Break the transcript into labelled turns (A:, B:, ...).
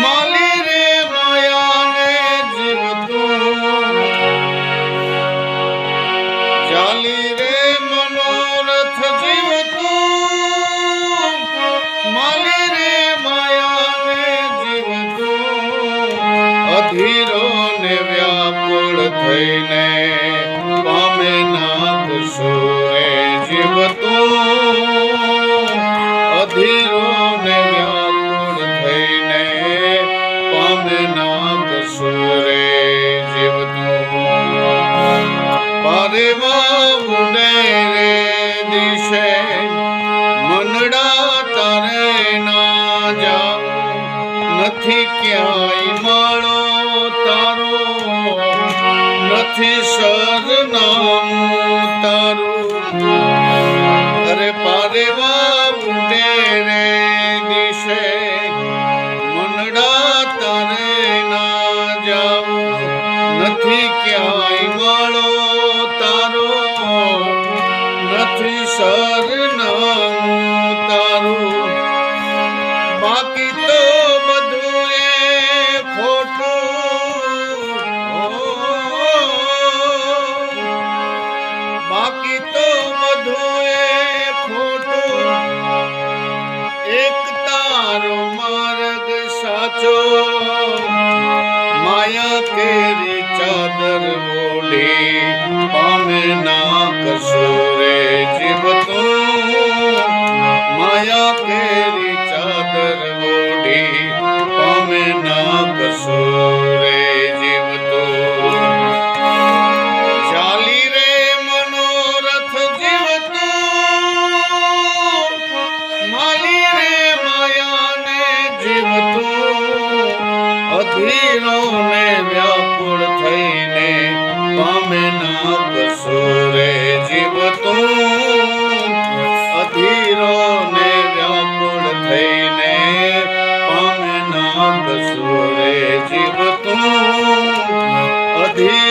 A: માલી રે માયાને જીવતું ચાલી રે મનોરથ જીવતું માલી રે માયાને જીવતું અધીરો ને વ્યાકુળ થઈને પામે નાગ સુરે જીવતું અધીરો ને વ્યાકુળ થઈને પામે નાગ સુરે જીવતું પારેમાં ઉડે રે દિશે મનડા તારે ના જાઉં નથી ક્યાંય માળો તારો નથી સરનામું તારું અરે પારેવા ઉડે રે દિશે મનડા તારે ના જાઉં નથી ક્યાંય માળો તારો નથી સરનામું તારું બાકી તો બધું એ ખોટું બાકી તો બધું એ ખોટું એક તારો માર્ગ સાચો માયા કેરી ચાદર ઓઢી પામે ના કસૂરે જીવતું માયા કેરી ચાદર ઓઢી પામે ના કસૂરે જીવતું ચાલી રે મનોરથ જીવતું માલી રે માયાને જીવતું અધીરો ને વ્યાકુળ થઈને પામે ના કસૂરે જીવતું અધીરો ને વ્યાકુળ થઈને પામે ના કસૂરે જીવતું અધીરો